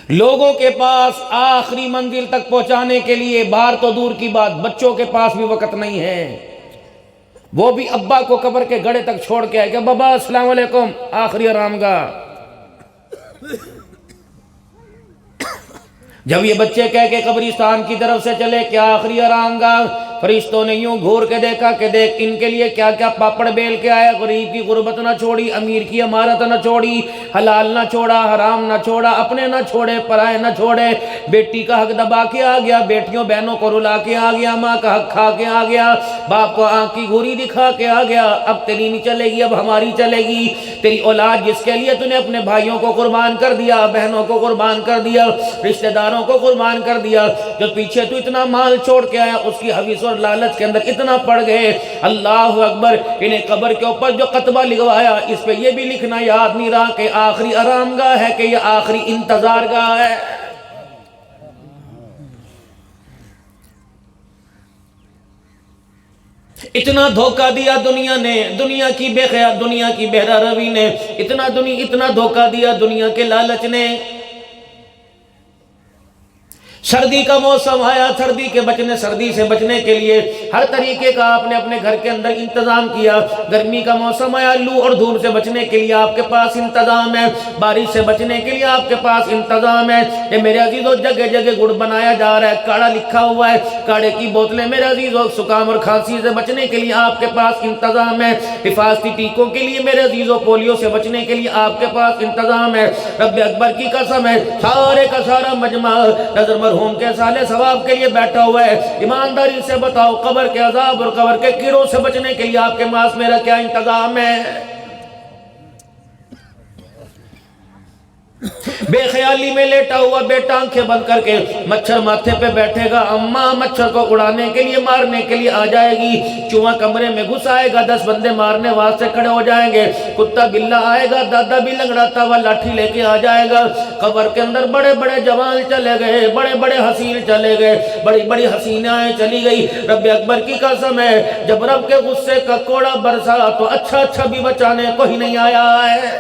لوگوں کے پاس آخری منزل تک پہنچانے کے لیے باہر تو دور کی بات، بچوں کے پاس بھی وقت نہیں ہے، وہ بھی ابا کو قبر کے گڑھے تک چھوڑ کے آئے کہ بابا السلام علیکم آخری آرام گاہ۔ جب یہ بچے کہہ کے قبرستان کی طرف سے چلے کہ آخری آرام گاہ، فرشتوں نے یوں گھور کے دیکھا کہ دیکھ ان کے لیے کیا کیا پاپڑ بیل کے آیا، غریب کی غربت نہ چھوڑی، امیر کی امارت نہ چھوڑی، حلال نہ چھوڑا، حرام نہ چھوڑا، اپنے نہ چھوڑے پرائے نہ چھوڑے، بیٹی کا حق دبا کے آ گیا، بیٹیوں بہنوں کو رلا کے آ گیا، ماں کا حق کھا کے آ گیا، باپ کو آنکھ کی گھوری دکھا کے آ گیا، اب تیری نہیں چلے گی، اب ہماری چلے گی۔ تیری اولاد جس کے لیے تو نے اپنے بھائیوں کو قربان کر دیا، بہنوں کو قربان کر دیا، رشتہ داروں کو قربان کر دیا، جو پیچھے تو اتنا مال چھوڑ کے آیا اس کی حویث اور لالچ کے اندر اتنا پڑ گئے۔ اللہ اکبر، انہیں قبر کے اوپر جو قطبہ لگوایا اس پہ یہ بھی لکھنا یاد نہیں رہا کہ آخری آرام گاہ ہے کہ یہ آخری انتظار گاہ ہے۔ اتنا دھوکہ دیا دنیا نے، دنیا کی بے خیال، دنیا کی بہرہ روی نے، اتنا دھوکہ دیا دنیا کے لالچ نے۔ سردی کا موسم آیا، سردی سے بچنے کے لیے ہر طریقے کا آپ نے اپنے گھر کے اندر انتظام کیا۔ گرمی کا موسم آیا، لو اور دھول سے بچنے کے لیے آپ کے پاس انتظام ہے، بارش سے بچنے کے لیے آپ کے پاس انتظام ہے۔ یہ میرے عزیزوں جگہ جگہ گڑ بنایا جا رہا ہے، کاڑھا لکھا ہوا ہے، کاڑھے کی بوتلیں میرے عزیزوں، زکام اور کھانسی سے بچنے کے لیے آپ کے پاس انتظام ہے، حفاظتی ٹیکوں کے لیے میرے عزیزوں، پولیو سے بچنے کے لیے آپ کے پاس انتظام ہے۔ رب اکبر کی قسم ہے، سارے کا سارا مجمع نظر مرحوم کے سالے ثواب کے لیے بیٹھا ہوا ہے۔ ایمانداری سے بتاؤ قبر کے عذاب اور قبر کے کیڑوں سے بچنے کے لیے آپ کے پاس میرا کیا انتظام ہے؟ بے خیالی میں لیٹا ہوا بیٹا آنکھیں بند کر کے، مچھر ماتھے پہ بیٹھے گا، اماں مچھر کو اڑانے کے لیے مارنے کے لیے آ جائے گی، چوہا کمرے میں گھس آئے گا، 10 بندے مارنے واسطے کھڑے ہو جائیں گے، کتا بلا آئے گا، دادا بھی لنگڑاتا ہوا لاٹھی لے کے آ جائے گا۔ قبر کے اندر بڑے بڑے جوان چلے گئے، بڑے بڑے حسین چلے گئے، بڑی بڑی حسینائیں چلی گئی۔ رب اکبر کی قسم ہے، جب رب کے غصے کا کوڑا برسا تو اچھا بھی بچانے کوئی نہیں آیا ہے۔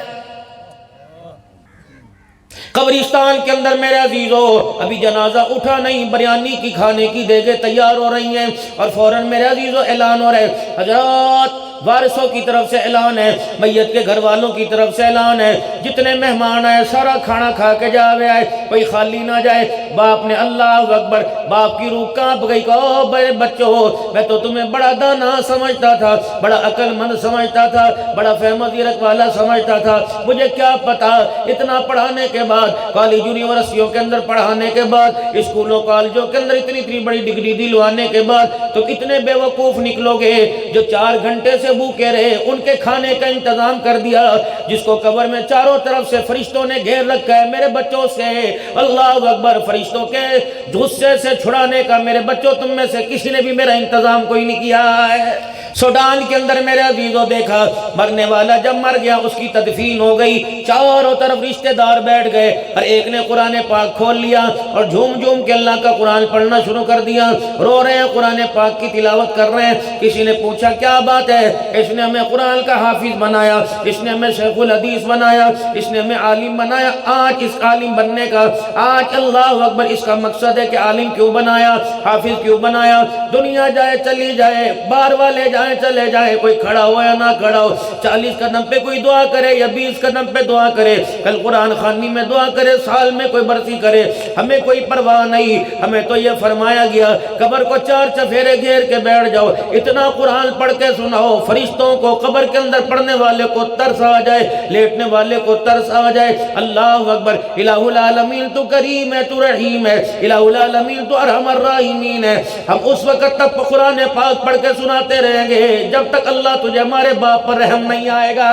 قبرستان کے اندر میرے عزیزو ابھی جنازہ اٹھا نہیں، بریانی کی کھانے کی دیگیں تیار ہو رہی ہیں، اور فوراً میرے عزیزو اعلان ہو رہا ہے، حضرات وارثوں کی طرف سے اعلان ہے، میت کے گھر والوں کی طرف سے اعلان ہے، جتنے مہمان آئے سارا کھانا کھا کے جاوے آئے، کوئی خالی نہ جائے۔ باپ نے اللہ اکبر، باپ کی روح کانپ گئی کہ او بڑے بچوں، میں تو تمہیں بڑا دانا سمجھتا تھا، بڑا عقل مند سمجھتا تھا، بڑا فہم و ذیرک والا سمجھتا تھا، مجھے کیا پتا اتنا پڑھانے کے بعد، کالج یونیورسٹیوں کے اندر پڑھانے کے بعد، اسکولوں کالجوں کے اندر اتنی بڑی ڈگری دلوانے کے بعد تو کتنے بے وقوف نکلو گے جو 4 گھنٹے سے بھوکے رہے، ان کے کھانے کا انتظام کر دیا، جس کو قبر میں چاروں طرف سے فرشتوں نے گھیر رکھا ہے میرے بچوں سے۔ اللہ اکبر، فرشتوں کے غصے سے چھڑانے کا میرے بچوں تم میں سے کسی نے بھی میرا انتظام کوئی نہیں کیا ہے۔ سوڈان کے اندر میرے عزیزوں دیکھا، مرنے والا جب مر گیا اس کی تدفین ہو گئی، چاروں طرف رشتہ دار بیٹھ گئے، ہر ایک نے قرآن پاک کھول لیا اور جھوم کے اللہ کا قرآن پڑھنا شروع کر دیا، رو رہے ہیں، قرآن پاک کی تلاوت کر رہے ہیں۔ کسی نے پوچھا کیا بات ہے؟ اس نے ہمیں قرآن کا حافظ بنایا، اس نے ہمیں شیخ الحدیث بنایا، اس نے ہمیں عالم بنایا۔ آج اس عالم بننے کا، آج اللہ اکبر اس کا مقصد ہے کہ عالم کیوں بنایا، حافظ کیوں بنایا؟ دنیا جائے چلی جائے، بار والے جائیں چلے جائیں، کوئی کھڑا ہو یا نہ کھڑا ہو، 40 قدم پہ کوئی دعا کرے یا 20 قدم پہ دعا کرے، کل قرآن خوانی میں دعا کرے، سال میں کوئی برسی کرے، ہمیں کوئی پرواہ نہیں۔ ہمیں تو یہ فرمایا گیا قبر کو 4 چفیرے گھیر کے بیٹھ جاؤ، اتنا قرآن پڑھ کے سناؤ، فرشتوں کو قبر کے اندر پڑھنے والے کو ترس آ جائے، لیٹنے والے کو ترس آ جائے۔ اللہ اکبر، الہ العالمین تو کریم ہے، تو رحیم ہے، الہ العالمین تو ارحم الراحمین ہے۔ ہم اس وقت تک قرآن پاک پڑھ کے سناتے رہیں گے جب تک اللہ تجھے ہمارے باپ پر رحم نہیں آئے گا۔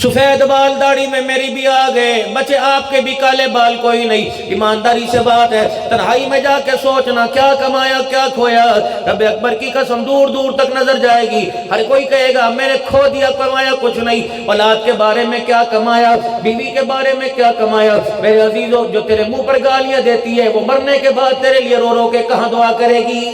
سفید بال داڑھی میں میری بھی آ گئے، بچے آپ کے بھی کالے بال کوئی نہیں۔ ایمانداری سے بات ہے، تنہائی میں جا کے سوچنا کیا کمایا کیا کھویا۔ رب اکبر کی قسم دور دور تک نظر جائے گی، ہر کوئی کہے گا میں نے کھو دیا، کمایا کچھ نہیں۔ اولاد کے بارے میں کیا کمایا، بیوی کے بارے میں کیا کمایا؟ میرے عزیزو، جو تیرے منہ پر گالیاں دیتی ہے وہ مرنے کے بعد تیرے لیے رو رو کے کہاں دعا کرے گی؟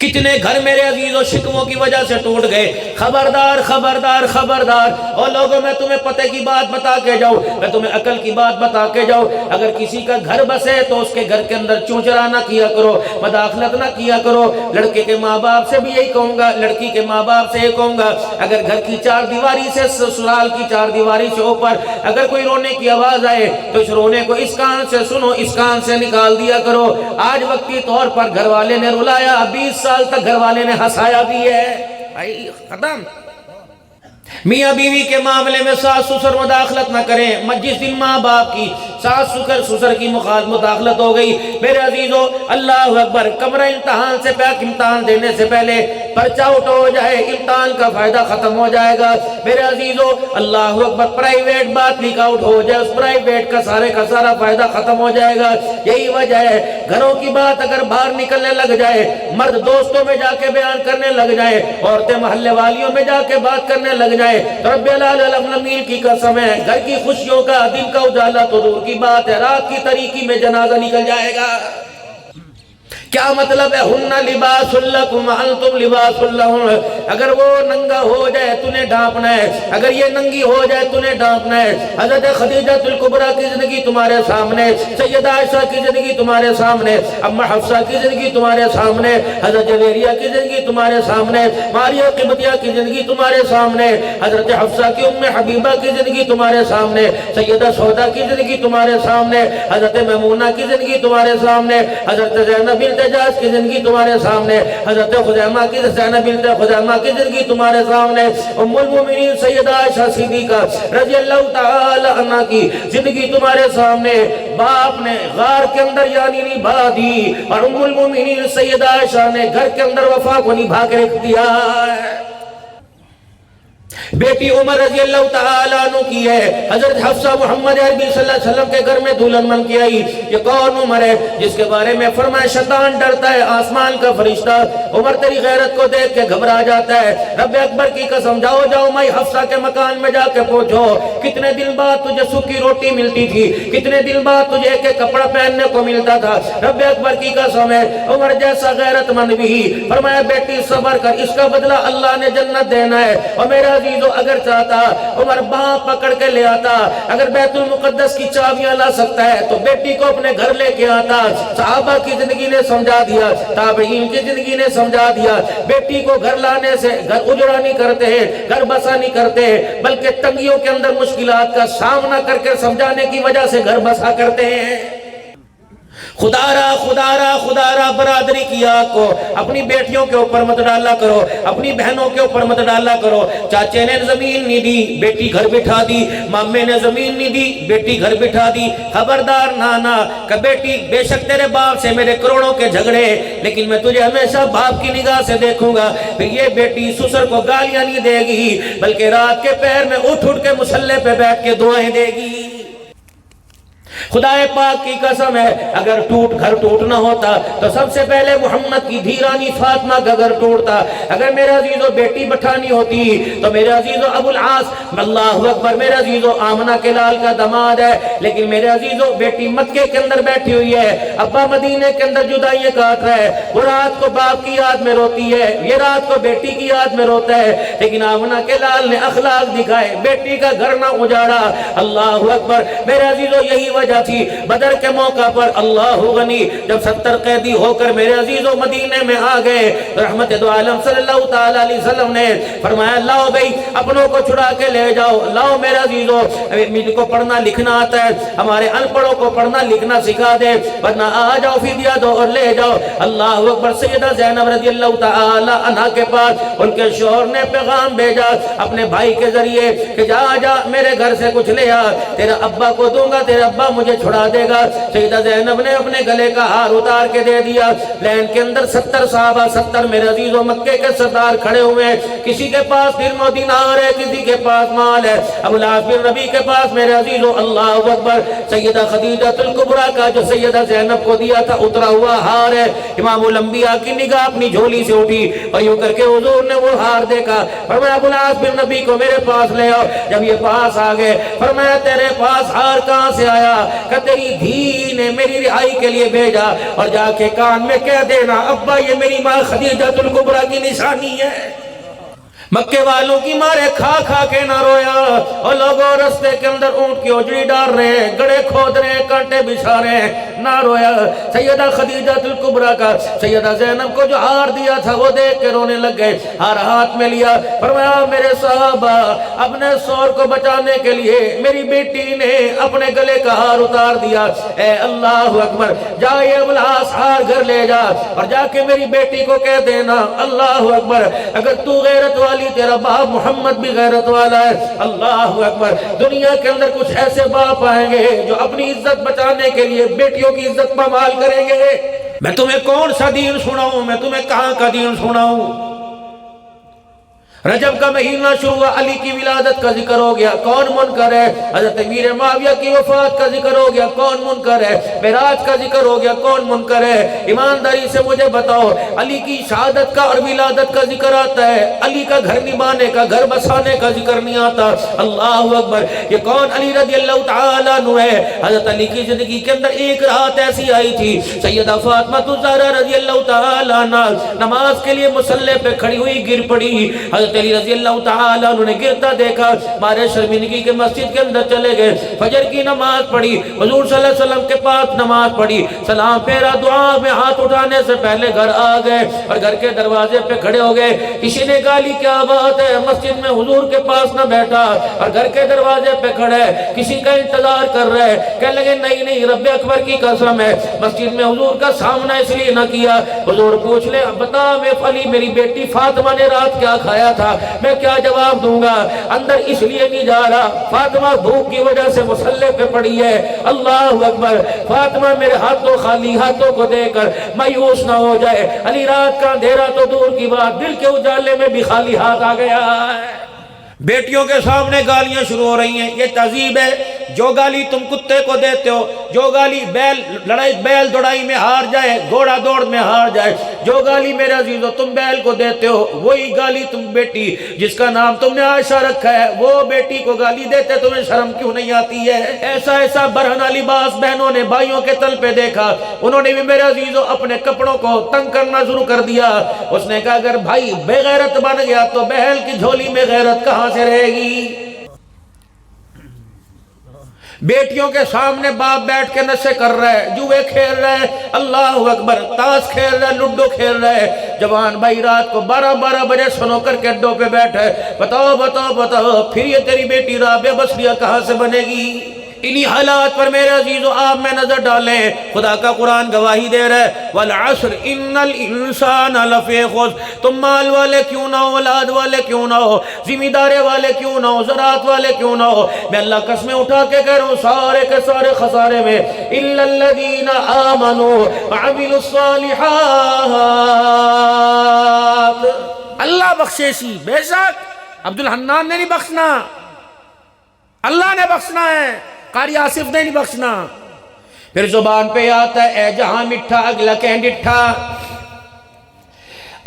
کتنے گھر میرے عزیزوں شکموں کی وجہ سے ٹوٹ گئے۔ خبردار خبردار خبردار، اور لوگوں میں تمہیں پتہ کی بات بتا کے جاؤں، میں تمہیں عقل کی بات بتا کے جاؤں، اگر کسی کا گھر بسے تو اس کے گھر کے اندر چونچرا نہ کیا کرو، مداخلت نہ کیا کرو۔ لڑکے کے ماں باپ سے بھی یہی کہوں گا، لڑکی کے ماں باپ سے یہ کہوں گا، اگر گھر کی چار دیواری سے، سسرال کی چار دیواری سے اوپر اگر کوئی رونے کی آواز آئے تو اس رونے کو اس کان سے سنو، اس کان سے نکال دیا کرو۔ آج وقتی طور پر گھر والے نے رلایا، 20 سال تک گھر والے نے ہنسایا بھی ہے، بھائی ختم۔ میاں بیوی کے معاملے میں ساس سسر مداخلت نہ کریں۔ جس دن ماں باپ کی، ساس سسر کی مداخلت ہو گئی، میرے عزیزو اللہ اکبر، کمرہ امتحان سے پہلے، امتحان دینے سے پہلے پرچہ اٹھو ہو جائے، امتحان کا فائدہ ختم ہو جائے گا۔ میرے عزیزو اللہ اکبر، پرائیویٹ بات لیک آؤٹ ہو جائے، اس پرائیویٹ کا سارے کا سارا فائدہ ختم ہو جائے گا۔ یہی وجہ ہے گھروں کی بات اگر باہر نکلنے لگ جائے، مرد دوستوں میں جا کے بیان کرنے لگ جائے، عورتیں محلے والیوں میں جا کے بات کرنے لگ جائے، تو رب العالمین کی قسم ہے، گھر کی خوشیوں کا، دن کا اجالا تو دور کی بات ہے، رات کی تاریکی میں جنازہ نکل جائے گا۔ کیا مطلب ہے؟ ہن لباس لکم انتم لباس لہن، اگر وہ ننگا ہو جائے تُنہیں ڈھانپنا ہے، اگر یہ ننگی ہو جائے تُنہیں ڈھانپنا ہے۔ حضرت خدیجہ الکبریٰ کی زندگی تمہارے سامنے، سیدہ عائشہ کی زندگی تمہارے سامنے، اما حفصہ کی زندگی تمہارے سامنے، حضرت جویریہ کی زندگی تمہارے سامنے، ماریہ قبطیہ کی زندگی تمہارے سامنے، حضرت حفصہ کی ام حبیبہ کی زندگی تمہارے سامنے، سیدہ سودا کی زندگی تمہارے سامنے، حضرت میمونہ کی زندگی تمہارے سامنے، حضرت زینب بنت جاش کی زندگی تمہارے سامنے، حضرت خزیمہ کی، زینب بنت خزیمہ کی زندگی تمہارے سامنے، ام المومنین سیدہ عائشہ صدیقہ رضی اللہ تعالی عنہ کی زندگی تمہارے سامنے۔ باپ نے غار کے اندر یعنی نبھا دی، اور ام المومنین سیدہ عائشہ نے گھر کے اندر وفا کو نبھا کے رکھ دیا ہے۔ بیٹی عمر رضی اللہ تعالیٰ عنہ کی ہے، حضرت حفصہ محمد عربی صلی اللہ علیہ وسلم کے گھر میں دلہن بن کے آئی۔ یہ کون عمر ہے جس کے بارے میں فرمایا شیطان ڈرتا ہے، آسمان کا فرشتہ عمر تیری غیرت کو دیکھ کے گھبرا جاتا ہے۔ رب اکبر کی قسم، جاؤ جاؤ مائی حفصہ کے مکان میں جا کے پوچھو کتنے دن بعد تجھے سوکھی روٹی ملتی تھی، کتنے دن بعد تجھے ایک ایک کپڑا پہننے کو ملتا تھا۔ رب اکبر کی قسم ہے، عمر جیسا غیرت مند بھی فرمایا بیٹی صبر کر، اس کا بدلہ اللہ نے جنت دینا ہے۔ اور میرا عزیزو اگر چاہتا عمر باں پکڑ کے لے آتا، اگر بیت المقدس کی چابیاں لا سکتا ہے تو بیٹی کو اپنے گھر لے کے آتا۔ صحابہ کی زندگی نے سمجھا دیا، تابعین کی زندگی نے سمجھا دیا، بیٹی کو گھر لانے سے گھر اجڑا نہیں کرتے ہیں، گھر بسا نہیں کرتے ہیں، بلکہ تنگیوں کے اندر مشکلات کا سامنا کر کے سمجھانے کی وجہ سے گھر بسا کرتے ہیں۔ خدا را برادری کی آگ کو اپنی بیٹیوں کے اوپر مت ڈالا کرو، اپنی بہنوں کے اوپر مت ڈالا کرو۔ چاچے نے زمین نہیں دی، بیٹی گھر بٹھا دی، مامے نے زمین نہیں دی، بیٹی گھر بٹھا دی۔ خبردار نانا کہ بیٹی بے شک تیرے باپ سے میرے کروڑوں کے جھگڑے، لیکن میں تجھے ہمیشہ باپ کی نگاہ سے دیکھوں گا۔ پھر یہ بیٹی سسر کو گالیاں نہیں دے گی، بلکہ رات کے پہر میں اٹھ کے مسلح پہ بیٹھ کے دعائیں دے گی۔ خدا پاک کی قسم ہے، اگر گھر ٹوٹنا ہوتا تو سب سے پہلے محمد کی دھیرانی فاطمہ کا گھر ٹوٹتا۔ اگر میرے عزیزو بیٹی بٹھانی ہوتی تو میرے عزیزو ابو العاص، اللہ اکبر، میرے عزیزو آمنہ کے لال کا دماد ہے، لیکن میرے عزیزو بیٹی مکے کے اندر بیٹھی ہوئی ہے، ابا مدینے کے اندر جدائیاں کاٹ رہا ہے، وہ رات کو باپ کی یاد میں روتی ہے، یہ رات کو بیٹی کی یاد میں روتا ہے، لیکن آمنہ کے لال نے اخلاق دکھائے، بیٹی کا گھر نہ اجاڑا۔ اللہ اکبر، میرے عزیزو یہی وجہ تھی بدر کے موقع پر اللہ غنی جب 70 قیدی ہو کر میرے عزیزو مدینے میں آ گئے، رحمت دو عالم صلی اللہ تعالی علیہ وسلم نے فرمایا لاؤ بھئی اپنوں کو چھڑا کے لے جاؤ، لاؤ میرے عزیزو مجھ کو پڑھنا لکھنا آتا ہے، ہمارے ان پڑھوں کو پڑھنا لکھنا سکھا دے، ورنہ آ جاؤ فدیہ دو اور لے جاؤ۔ اللہ اکبر، سیدہ زینب رضی اللہ تعالی عنہ کے پاس ان کے شوہر نے پیغام بھیجا اپنے بھائی کے ذریعے کہ جا میرے گھر سے کچھ لے آ، تیرا ابا کو دوں گا، تیرا ابا مجھے چھڑا دے گا۔ سیدہ زینب نے اپنے گلے کا ہار اتار کے دے دیا۔ لین کے اندر 70 صحابہ، 70 میرے عزیزو مکے کے سردار کھڑے ہوئے ہیں، کسی کے پاس درم و دینار ہے، کسی کے پاس مال ہے۔ ابو العاص بن ربیع کے پاس میرے عزیزو اللہ اکبر سیدہ خدیجہ الکبریٰ کا جو سیدہ زینب کو دیا تھا اترا ہوا ہار ہے۔ امام الانبیاء کی نگاہ اپنی جھولی سے اٹھی اور یوں کر کے حضور نے وہ ہار دیکھا، فرمایا ابو العاص بن ربیع کو میرے پاس لے آؤ۔ جب یہ پاس آ گئے فرمایا تیرے پاس ہار کہاں سے آیا؟ کہ تیری دھی نے میری رہائی کے لیے بھیجا، اور جا کے کان میں کہہ دینا ابا یہ میری ماں خدیجہ الکبریٰ کی نشانی ہے۔ مکے والوں کی مارے کھا کھا کے نہ رویا، اور لوگوں رستے کے اندر اونٹ کی اوجڑی ڈال رہے ہیں، گڑے کھود رہے ہیں، کانٹے بچھا رہے ہیں، نہ رویا۔ سیدہ خدیجہ الکبریٰ کا سیدہ زینب کو جو ہار دیا تھا وہ دیکھ کے رونے لگ گئے، ہار ہاتھ میں لیا، فرمایا میرے صحابہ اپنے سور کو بچانے کے لیے میری بیٹی نے اپنے گلے کا ہار اتار دیا، اے اللہ اکبر، جا یہ ابلاس ہار گھر لے جا اور جا کے میری بیٹی کو کہہ دینا اللہ اکبر، اگر تو غیرت والی تیرا باپ محمد بھی غیرت والا ہے۔ اللہ اکبر، دنیا کے اندر کچھ ایسے باپ آئیں گے جو اپنی عزت بچانے کے لیے بیٹیوں کی عزت پامال کریں گے۔ میں تمہیں کون سا دین سناؤں، میں تمہیں کہاں کا دین سناؤں؟ رجب کا مہینہ شروع ہوا، علی کی ولادت کا ذکر ہو گیا، کون منکر ہے؟ حضرت امیر معاویہ کی وفات کا ذکر ہو گیا، کون منکر ہے؟ معراج کا ذکر ہو گیا، کون منکر ہے؟ ایمانداری سے مجھے بتاؤ، علی کی شہادت کا اور ولادت کا ذکر آتا ہے، علی کا گھر نبھانے کا، گھر بسانے کا ذکر نہیں آتا۔ اللہ اکبر، یہ کون علی رضی اللہ تعالیٰ عنہ ہے؟ حضرت علی کی زندگی کے اندر ایک رات ایسی آئی تھی، سیدہ فاطمہ الزہرا رضی اللہ تعالیٰ عنہ نماز کے لیے مصلی پہ کھڑی ہوئی گر پڑی، حضرت علی رضی اللہ تعالیٰ انہوں نے گرتا دیکھا، مارے شرمندگی کے مسجد کے اندر چلے گئے، فجر کی نماز پڑھی، حضور صلی اللہ علیہ وسلم کے پاس نماز پڑھی، سلام پھیرا، دعا میں ہاتھ اٹھانے سے پہلے گھر آ گئے اور گھر کے دروازے پہ کھڑے ہو گئے۔ کسی نے کہا علی کیا بات ہے، مسجد میں حضور کے پاس نہ بیٹھا اور گھر کے دروازے پہ کھڑے، کسی کا انتظار کر رہے؟ کہنے لگے نہیں نہیں، رب اکبر کی قسم ہے مسجد میں حضور کا سامنا اس لیے نہ کیا۔ حضور پوچھ لے بتا میں علی میری بیٹی فاطمہ نے رات کیا کھایا تھا، میں کیا جواب دوں گا؟ اندر اس لیے نہیں جا رہا، فاطمہ بھوک کی وجہ سے مصلی پہ پڑی ہے۔ اللہ اکبر، فاطمہ میرے ہاتھوں خالی ہاتھوں کو دے کر مایوس نہ ہو جائے۔ علی رات کا اندھیرا تو دور کی بات، دل کے اجالے میں بھی خالی ہاتھ آ گیا ہے۔ بیٹیوں کے سامنے گالیاں شروع ہو رہی ہیں، یہ تہذیب ہے۔ جو گالی تم کتے کو دیتے ہو، جو گالی بیل دوڑائی میں ہار جائے، گھوڑا دوڑ میں ہار جائے، جو گالی میرے عزیزو تم بیل کو دیتے ہو، وہی گالی تم بیٹی جس کا نام تم نے عائشہ رکھا ہے، وہ بیٹی کو گالی دیتے تمہیں شرم کیوں نہیں آتی ہے؟ ایسا ایسا برہنہ لباس بہنوں نے بھائیوں کے تل پہ دیکھا، انہوں نے بھی میرے عزیزو اپنے کپڑوں کو تنگ کرنا شروع کر دیا۔ اس نے کہا اگر بھائی بے غیرت بن گیا تو بہل کی جھولی میں غیرت کہاں سے رہے گی؟ بیٹیوں کے سامنے باپ بیٹھ کے نشے کر رہا ہے، جوے کھیل رہا ہے، اللہ اکبر، تاش کھیل رہا ہے، لڈو کھیل رہا ہے۔ جوان بھائی رات کو 12 بجے سنوکر کے اڈوں پہ بیٹھے، بتاؤ بتاؤ بتاؤ پھر یہ تیری بیٹی رابعہ بصریہ کہاں سے بنے گی؟ انہی حالات پر میرے عزیزو آپ میں نظر ڈالیں، خدا کا قرآن گواہی دے رہا ہے والعصر ان الانسان لفی خسر۔ تم مال والے کیوں نہ ہو، اولاد والے کیوں نہ ہو، ذمہ داری والے کیوں نہ ہو، زراعت والے کیوں نہ ہو، میں اللہ قسمیں اٹھا کے کہہ رہا ہوں سارے کے سارے خسارے میں الا الذین آمنوا وعملوا الصالحات۔ اللہ بخشیشی، بے شک عبدالحنان نے نہیں بخشنا، اللہ نے بخشنا ہے، قاری آصف نے نہیں بخشنا۔ پھر زبان پہ آتا ہے اے جہاں مٹھا اگلا کہ ڈٹھا،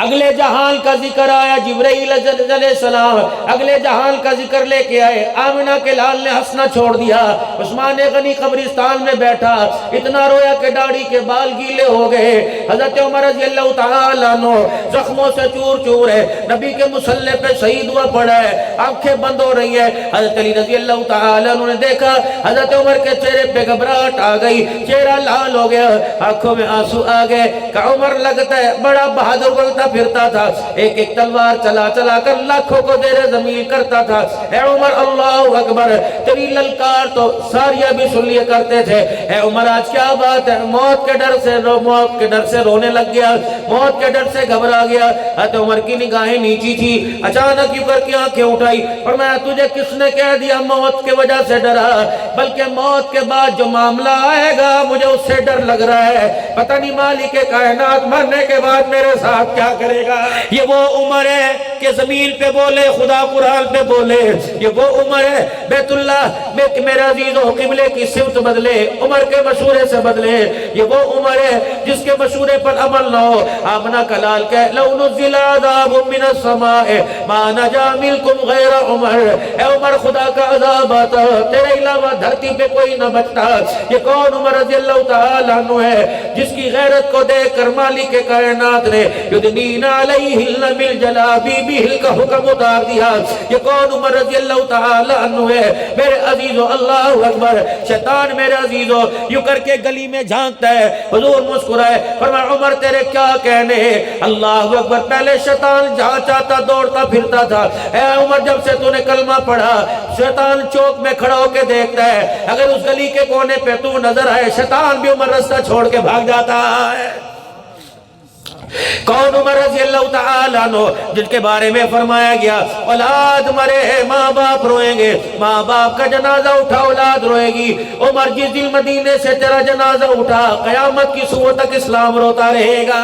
اگلے جہان کا ذکر آیا، جبرائیل علیہ السلام اگلے جہان کا ذکر لے کے آئے، آمنہ کے لال نے ہنسنا چھوڑ دیا، عثمان غنی قبرستان میں بیٹھا، اتنا رویا کہ داڑھی کے بال گیلے ہو گئے، حضرت عمر رضی اللہ تعالیٰ عنہ زخموں سے چور چور ہے، نبی کے مصلی پہ شہید ہوا پڑا ہے، آنکھیں بند ہو رہی ہیں۔ حضرت علی رضی اللہ تعالیٰ عنہ نے دیکھا حضرت عمر کے چہرے پہ گھبراہٹ آ گئی، چہرہ لال ہو گیا، آنکھوں میں آنسو آ گئے کہ عمر لگتا ہے بڑا بہادر بولتا پھرتا تھا، ایک ایک تلوار چلا چلا کر لاکھوں کو زیر زمین کرتا تھا۔ اے عمر اللہ اکبر، تیری للکار تو ساریہ بھی سن لیا کرتے تھے، اے عمر آج کیا بات ہے؟ موت کے ڈر سے رونے لگ گیا، موت کے ڈر سے گھبرا گیا۔ حضرت عمر کی نگاہیں نیچی تھی، اچانک یوں کر کے آنکھیں اٹھائی اور میں تجھے کس نے کہہ دیا موت کی وجہ سے ڈرا؟ بلکہ موت کے بعد جو معاملہ آئے گا مجھے اس سے ڈر لگ رہا ہے، پتہ نہیں مالک کائنات مرنے کے بعد میرے ساتھ کیا کرے گا۔ یہ وہ عمر ہے کہ زمین پہ بولے خدا قرآن پہ بولے، یہ وہ عمر ہے بیت اللہ میں کہ میرے عزیزو قبلے کی سمت بدلے، عمر کے مشورے سے بدلے، یہ وہ عمر ہے جس کے مشورے پر عمل نہ ہو۔ آمنہ کا لال کہ لو نزل عذاب من السماء ما نجا منکم غیر عمر، اے عمر خدا کا عذاب آتا تیرے علاوہ دھرتی پہ کوئی نہ بچتا۔ یہ کون عمر رضی اللہ تعالیٰ عنہ ہے جس کی غیرت کو دیکھ کر مالک کائنات نے یدنین علیہن من جلابیبہن کا حکم اتار دیا۔ یہ کون عمر رضی اللہ تعالیٰ عنہ ہے میرے عزیزو، اللہ اکبر۔ شیطان میرے عزیزو یوں کر کے گلی میں جھانکتا ہے، حضور مسکرائے فرمایا عمر تیرے کیا کہنے ہیں؟ اللہ اکبر۔ پہلے شیطان جہاں چاہتا دوڑتا پھرتا تھا، اے عمر جب سے تو نے کلمہ پڑھا شیطان چوک میں کھڑا ہو کے دیکھتا ہے، اگر اس گلی کے کونے پہ تو نظر آئے شیطان بھی عمر رستہ چھوڑ کے بھاگ جاتا ہے۔ کون عمر رضی اللہ تعالیٰ عنہ جن کے بارے میں فرمایا گیا اولاد مرے ماں باپ روئیں گے، ماں باپ کا جنازہ اٹھا اولاد روئے گی۔ عمر جس دن مدینے سے تیرا جنازہ اٹھا قیامت کی صبح تک اسلام روتا رہے گا۔